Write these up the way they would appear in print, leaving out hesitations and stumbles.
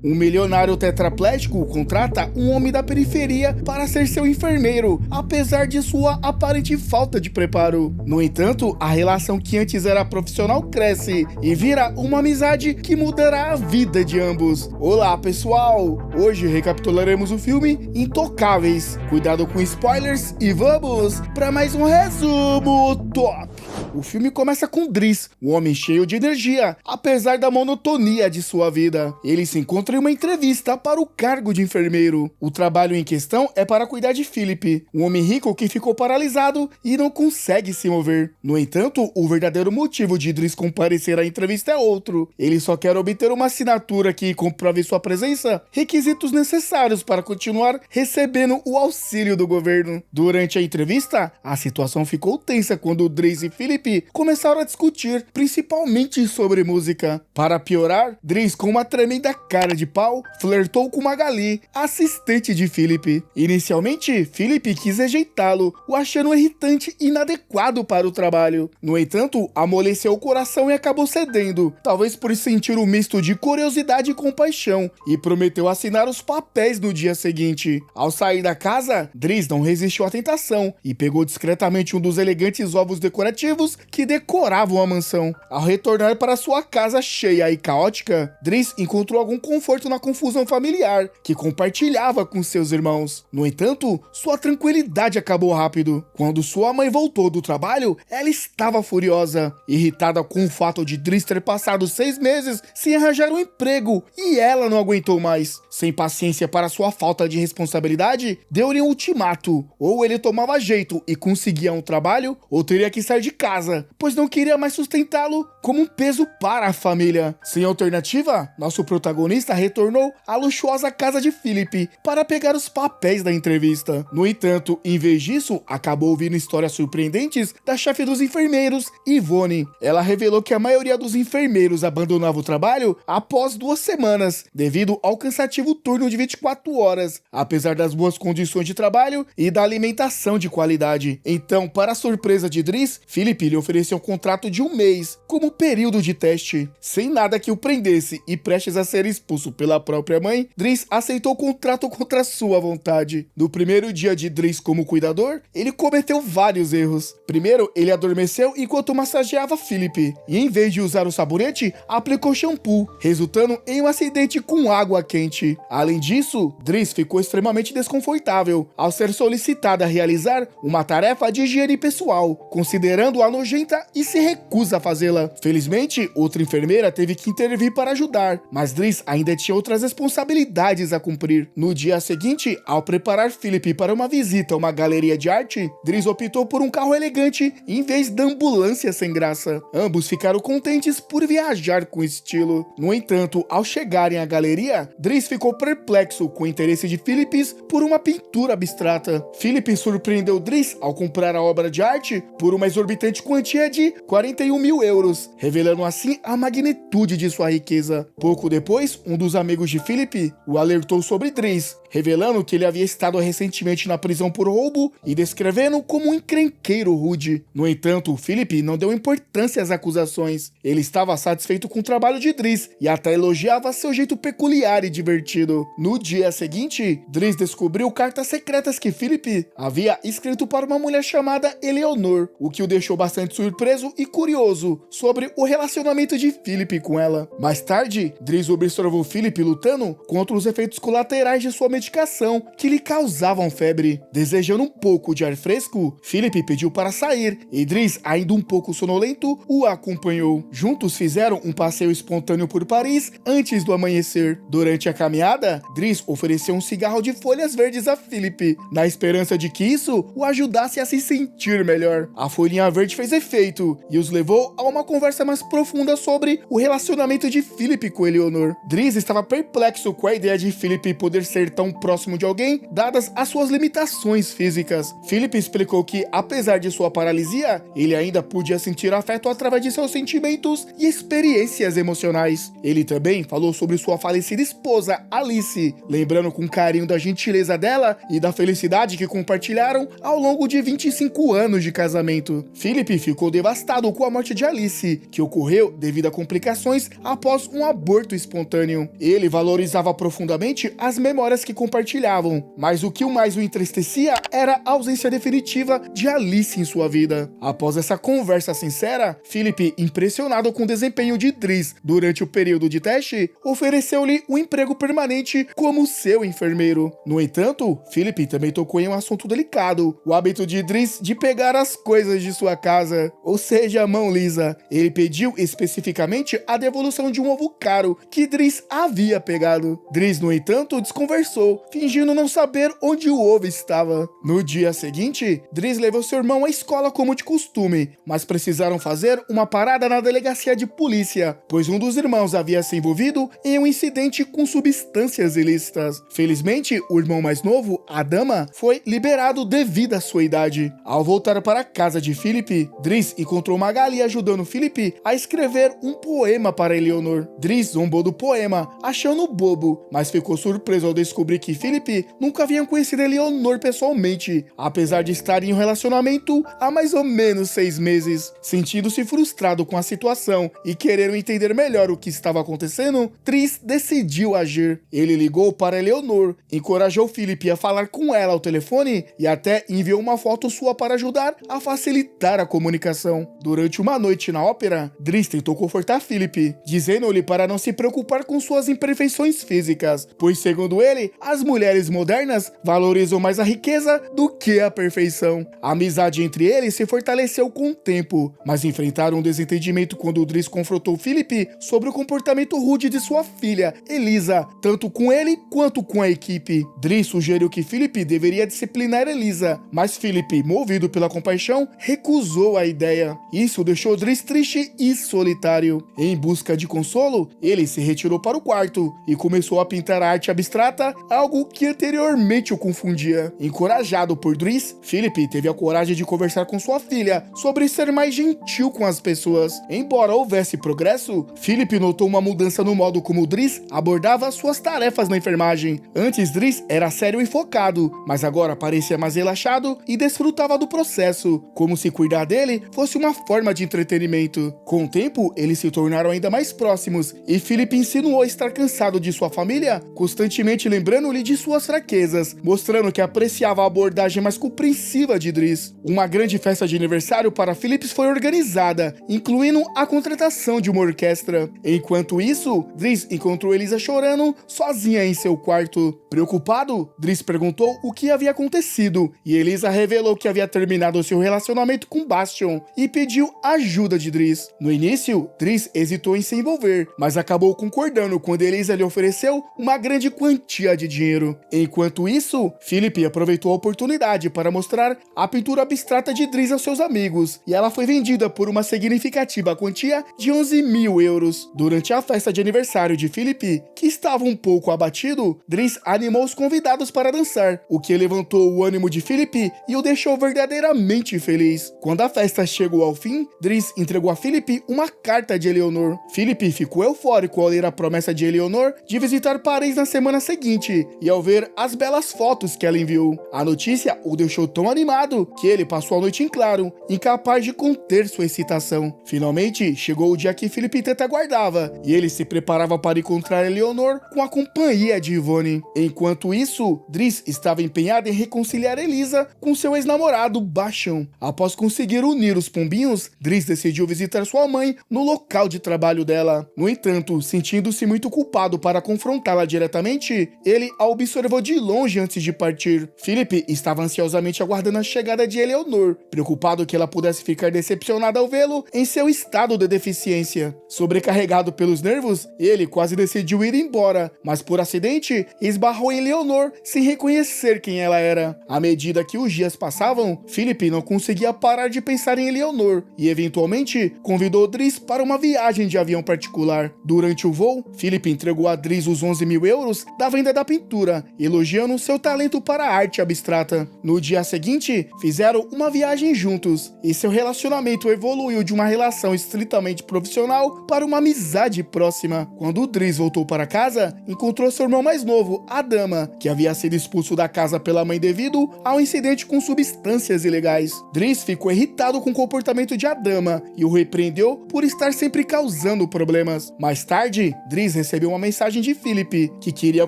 Um milionário tetraplégico contrata um homem da periferia para ser seu enfermeiro, apesar de sua aparente falta de preparo. No entanto, a relação que antes era profissional cresce e vira uma amizade que mudará a vida de ambos. Olá, pessoal! Hoje recapitularemos o filme Intocáveis. Cuidado com spoilers e vamos para mais um resumo top! O filme começa com Driss, um homem cheio de energia, apesar da monotonia de sua vida. Ele se encontra em uma entrevista para o cargo de enfermeiro. O trabalho em questão é para cuidar de Philip, um homem rico que ficou paralisado e não consegue se mover. No entanto, o verdadeiro motivo de Driss comparecer à entrevista é outro. Ele só quer obter uma assinatura que comprove sua presença, requisitos necessários para continuar recebendo o auxílio do governo. Durante a entrevista, a situação ficou tensa quando Driss e Philip começaram a discutir, principalmente sobre música. Para piorar, Driss, com uma tremenda cara de pau, flertou com Magali, assistente de Philip. Inicialmente, Philip quis rejeitá-lo, o achando irritante e inadequado para o trabalho. No entanto, amoleceu o coração e acabou cedendo, talvez por sentir um misto de curiosidade e compaixão, e prometeu assinar os papéis no dia seguinte. Ao sair da casa, Driss não resistiu à tentação e pegou discretamente um dos elegantes ovos decorativos que decoravam a mansão. Ao retornar para sua casa cheia e caótica, Driss encontrou algum conforto na confusão familiar que compartilhava com seus irmãos. No entanto, sua tranquilidade acabou rápido. Quando sua mãe voltou do trabalho, ela estava furiosa, irritada com o fato de Driss ter passado 6 meses sem arranjar um emprego e ela não aguentou mais. Sem paciência para sua falta de responsabilidade, deu-lhe um ultimato: ou ele tomava jeito e conseguia um trabalho, ou teria que sair de casa, pois não queria mais sustentá-lo como um peso para a família. Sem alternativa, nosso protagonista retornou à luxuosa casa de Philip para pegar os papéis da entrevista. No entanto, em vez disso, acabou ouvindo histórias surpreendentes da chefe dos enfermeiros, Yvonne. Ela revelou que a maioria dos enfermeiros abandonava o trabalho após 2 semanas, devido ao cansativo turno de 24 horas, apesar das boas condições de trabalho e da alimentação de qualidade. Então, para a surpresa de Driss, Philip lhe ofereceu um contrato de 1 mês, como período de teste. Sem nada que o prendesse e prestes a ser expulso pela própria mãe, Driss aceitou o contrato contra sua vontade. No primeiro dia de Driss como cuidador, ele cometeu vários erros. Primeiro, ele adormeceu enquanto massageava Philip, e em vez de usar o sabonete, aplicou shampoo, resultando em um acidente com água quente. Além disso, Driss ficou extremamente desconfortável ao ser solicitada a realizar uma tarefa de higiene pessoal, considerando-a nojenta e se recusa a fazê-la. Felizmente, outra enfermeira teve que intervir para ajudar, mas Driss ainda tinha outras responsabilidades a cumprir. No dia seguinte, ao preparar Philip para uma visita a uma galeria de arte, Driss optou por um carro elegante em vez da ambulância sem graça. Ambos ficaram contentes por viajar com estilo. No entanto, ao chegarem à galeria, Driss ficou perplexo com o interesse de Philip por uma pintura abstrata. Philip surpreendeu Driss ao comprar a obra de arte por uma exorbitante quantia de 41 mil euros, revelando assim a magnitude de sua riqueza. Pouco depois, um dos amigos de Philip o alertou sobre Driss, revelando que ele havia estado recentemente na prisão por roubo e descrevendo como um encrenqueiro rude. No entanto, Philip não deu importância às acusações. Ele estava satisfeito com o trabalho de Driss e até elogiava seu jeito peculiar e divertido. No dia seguinte, Driss descobriu cartas secretas que Philip havia escrito para uma mulher chamada Eleonor, o que o deixou bastante surpreso e curioso sobre o relacionamento de Philip com ela. Mais tarde, Driss observou Philip lutando contra os efeitos colaterais de sua medicação que lhe causavam febre. Desejando um pouco de ar fresco, Philip pediu para sair e Driss, ainda um pouco sonolento, o acompanhou. Juntos fizeram um passeio espontâneo por Paris antes do amanhecer. Durante a caminhada, Driss ofereceu um cigarro de folhas verdes a Philip, na esperança de que isso o ajudasse a se sentir melhor. A folhinha verde fez efeito e os levou a uma conversa mais profunda sobre o relacionamento de Philip com Eleonor. Driss estava perplexo com a ideia de Philip poder ser tão próximo de alguém, dadas as suas limitações físicas. Philip explicou que, apesar de sua paralisia, ele ainda podia sentir afeto através de seus sentimentos e experiências emocionais. Ele também falou sobre sua falecida esposa, Alice, lembrando com carinho da gentileza dela e da felicidade que compartilharam ao longo de 25 anos de casamento. Philip ficou devastado com a morte de Alice que ocorreu devido a complicações após um aborto espontâneo. Ele valorizava profundamente as memórias que compartilhavam, mas o que mais o entristecia era a ausência definitiva de Alice em sua vida. Após essa conversa sincera, Philip, impressionado com o desempenho de Driss durante o período de teste, ofereceu-lhe um emprego permanente como seu enfermeiro. No entanto, Philip também tocou em um assunto delicado, o hábito de Driss de pegar as coisas de sua casa, ou seja, a mão lisa. Ele pediu especificamente a devolução de um ovo caro que Driss havia pegado. Driss, no entanto, desconversou, fingindo não saber onde o ovo estava. No dia seguinte, Driss levou seu irmão à escola como de costume, mas precisaram fazer uma parada na delegacia de polícia, pois um dos irmãos havia se envolvido em um incidente com substâncias ilícitas. Felizmente, o irmão mais novo, Adama, foi liberado devido à sua idade. Ao voltar para a casa de Philip, Driss encontrou Magali ajudando Philip a escrever um poema para Eleanor. Driss zombou do poema, achando bobo, mas ficou surpreso ao descobrir que Philip nunca havia conhecido Eleanor pessoalmente, apesar de estar em um relacionamento há mais ou menos 6 meses. Sentindo-se frustrado com a situação e querendo entender melhor o que estava acontecendo, Driss decidiu agir. Ele ligou para Eleanor, encorajou Philip a falar com ela ao telefone e até enviou uma foto sua para ajudar a facilitar a comunicação. Durante uma noite na ópera, Driss tentou confortar Philip, dizendo-lhe para não se preocupar com suas imperfeições físicas, pois segundo ele, as mulheres modernas valorizam mais a riqueza do que a perfeição. A amizade entre eles se fortaleceu com o tempo, mas enfrentaram um desentendimento quando Driss confrontou Philip sobre o comportamento rude de sua filha, Elisa, tanto com ele quanto com a equipe. Driss sugeriu que Philip deveria disciplinar Elisa, mas Philip, movido pela compaixão, recusou a ideia. Isso deixou Driss triste e solitário. Em busca de consolo, ele se retirou para o quarto e começou a pintar a arte abstrata, algo que anteriormente o confundia. Encorajado por Driss, Philip teve a coragem de conversar com sua filha sobre ser mais gentil com as pessoas. Embora houvesse progresso, Philip notou uma mudança no modo como Driss abordava suas tarefas na enfermagem. Antes, Driss era sério e focado, mas agora parecia mais relaxado e desfrutava do processo, como se cuidar dele fosse uma forma de entretenimento. Com o tempo, eles se tornaram ainda mais próximos e Philip insinuou estar cansado de sua família, constantemente lembrando-lhe de suas fraquezas, mostrando que apreciava a abordagem mais compreensiva de Driss. Uma grande festa de aniversário para Philip foi organizada, incluindo a contratação de uma orquestra. Enquanto isso, Driss encontrou Elisa chorando sozinha em seu quarto. Preocupado, Driss perguntou o que havia acontecido e Elisa revelou que havia terminado seu relacionamento com Bastion e pediu ajuda de Driss. No início, Driss hesitou em se envolver, mas acabou concordando quando Elisa lhe ofereceu uma grande quantia de dinheiro. Enquanto isso, Philip aproveitou a oportunidade para mostrar a pintura abstrata de Driss aos seus amigos e ela foi vendida por uma significativa quantia de 11.000 euros. Durante a festa de aniversário de Philip, que estava um pouco abatido, Driss animou os convidados para dançar, o que levantou o ânimo de Philip e o deixou verdadeiramente feliz. Quando a festa chegou ao fim, Driss entregou a Philip uma carta de Eleanor. Philip ficou eufórico ao ler a promessa de Eleanor de visitar Paris na semana seguinte e ao ver as belas fotos que ela enviou. A notícia o deixou tão animado que ele passou a noite em claro, incapaz de conter sua excitação. Finalmente, chegou o dia que Philip tanto aguardava e ele se preparava para encontrar Eleanor com a companhia de Yvonne. Enquanto isso, Driss estava empenhado em reconciliar Elisa com seu ex-namorado Bastion. Após conseguir unir os pombinhos, Driss decidiu visitar sua mãe no local de trabalho dela. No entanto, sentindo-se muito culpado para confrontá-la diretamente, ele a observou de longe antes de partir. Philip estava ansiosamente aguardando a chegada de Eleanor, preocupado que ela pudesse ficar decepcionada ao vê-lo em seu estado de deficiência. Sobrecarregado pelos nervos, ele quase decidiu ir embora, mas por acidente, esbarrou em Eleanor sem reconhecer quem ela era. À medida que os dias passavam, Philip não conseguia parar de pensar em Eleanor e eventualmente convidou Driss para uma viagem de avião particular. Durante o voo, Philip entregou a Driss os 11.000 euros da venda da pintura, elogiando seu talento para a arte abstrata. No dia seguinte, fizeram uma viagem juntos e seu relacionamento evoluiu de uma relação estritamente profissional para uma amizade próxima. Quando Driss voltou para casa, encontrou seu irmão mais novo, Adama, que havia sido expulso da casa pela mãe devido ao incidente com substâncias ilegais. Driss ficou irritado com o comportamento de Adama e o repreendeu por estar sempre causando problemas. Mais tarde, Dries recebeu uma mensagem de Philip, que queria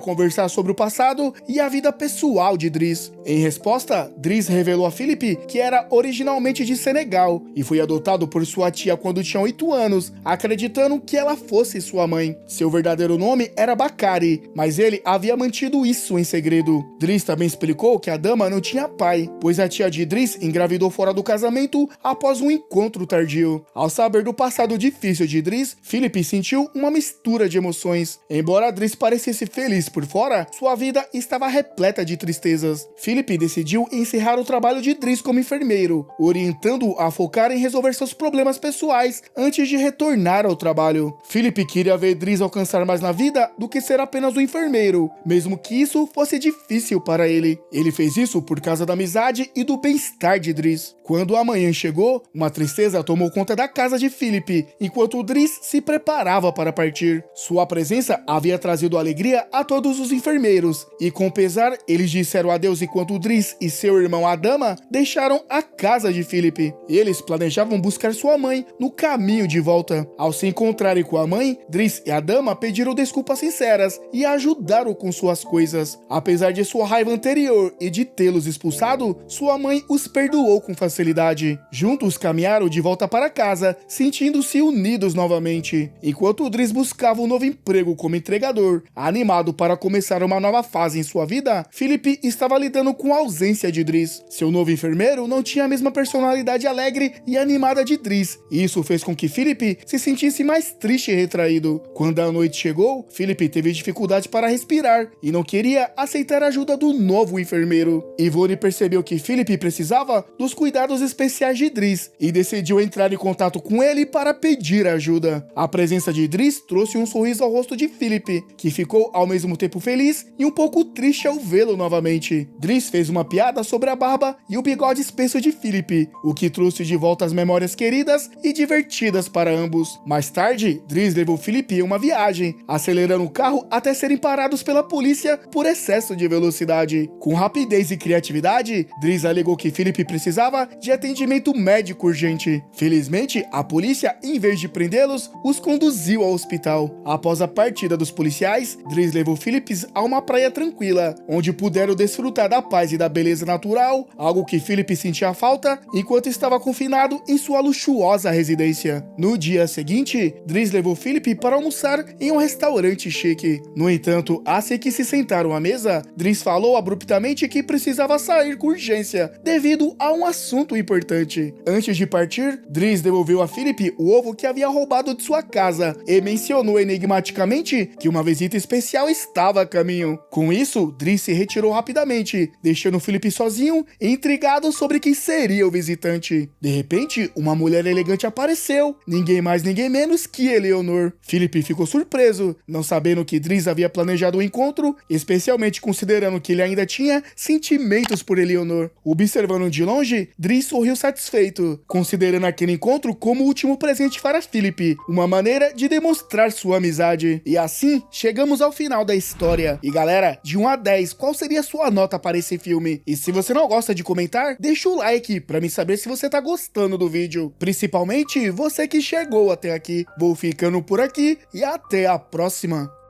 conversar sobre o passado e a vida pessoal de Dries. Em resposta, Dries revelou a Philip que era originalmente de Senegal e foi adotado por sua tia quando tinha 8 anos, acreditando que ela fosse sua mãe. Seu verdadeiro nome era Bakari, mas ele havia mantido isso em segredo. Dries também explicou que a dama não tinha pai, pois a tia de Dries engravidou fora do casamento após um encontro tardio. Ao saber do passado difícil de Dries, Philip sentiu uma mistura de emoções. Embora Dries parecesse feliz por fora, sua vida estava repleta de tristezas. Philip decidiu encerrar o trabalho de Dries como enfermeiro, orientando-o a focar em resolver seus problemas pessoais antes de retornar ao trabalho. Philip queria ver Dries alcançar mais na vida do que ser apenas um enfermeiro, mesmo que isso fosse difícil para ele. Ele fez isso por causa da amizade e do bem-estar de Dries. Quando a manhã chegou, uma tristeza tomou conta da casa de Philip, enquanto Dries se preparava para partir. Sua presença havia trazido alegria a todos os enfermeiros, e com pesar, eles disseram adeus enquanto Dries e seu irmão Adama deixaram a casa de Philip. Eles planejavam buscar sua mãe no caminho de volta. Ao se encontrarem com a mãe, Dries e Adama pediram desculpas sinceras e ajudaram com suas coisas. Apesar de sua raiva anterior e de tê-los expulsado, sua mãe os perdoou com facilidade. Juntos caminharam de volta para casa, sentindo-se unidos novamente. Enquanto Dries buscava um novo emprego como entregador, animado para começar uma nova fase em sua vida, Philip estava lidando com a ausência de Dries. Seu novo enfermeiro não tinha a mesma personalidade alegre e animada de Dries, e isso fez com que Philip se sentisse mais triste e retraído. Quando a noite chegou, Philip teve dificuldade para respirar e não queria aceitar a ajuda do novo enfermeiro. Yvonne percebeu que Philip precisava dos cuidados especiais de Dries e decidiu entrar em contato com ele para pedir ajuda. A presença de Dries trouxe um sorriso ao rosto de Philip, que ficou ao mesmo tempo feliz e um pouco triste ao vê-lo novamente. Dries fez uma piada sobre a barba e o bigode espesso de Philip, o que trouxe de volta as memórias queridas e divertidas para ambos. Mais tarde, Dries levou Philip em uma viagem, acelerando o carro até serem parados pela polícia por excesso de velocidade. Com rapidez e criatividade, Dries alegou que Philip precisava de atendimento médico urgente. Felizmente, a polícia, em vez de prendê-los, os conduziu ao hospital. Após a partida dos policiais, Dries levou Philip a uma praia tranquila, onde puderam desfrutar da paz e da beleza natural, algo que Philip sentia falta enquanto estava confinado em sua luxuosa residência. No dia seguinte, Dries levou Philip para almoçar em um restaurante chique. No entanto, assim que se sentaram à mesa, Dries falou abruptamente que precisava sair com urgência, devido a um assunto importante. Antes de partir, Dries devolveu a Philip o ovo que havia roubado de sua casa e mencionou enigmaticamente que uma visita especial estava a caminho. Com isso, Dries se retirou rapidamente, deixando Philip sozinho e intrigado sobre quem seria o visitante. De repente, uma mulher elegante apareceu, ninguém mais ninguém menos que Eleanor. Philip ficou surpreso, não sabendo que Dries havia planejado o encontro, especialmente considerando que ele ainda tinha sentimentos por Eleanor. Observando de longe, Dries sorriu satisfeito, considerando aquele encontro como o último presente para Philip, uma maneira de demonstrar sua amizade. E assim, chegamos ao final da história. E galera, de 1 a 10, qual seria a sua nota para esse filme? E se você não gosta de comentar, deixa o like para me saber se você tá gostando do vídeo. Principalmente você que chegou até aqui. Vou ficando por aqui e até a próxima.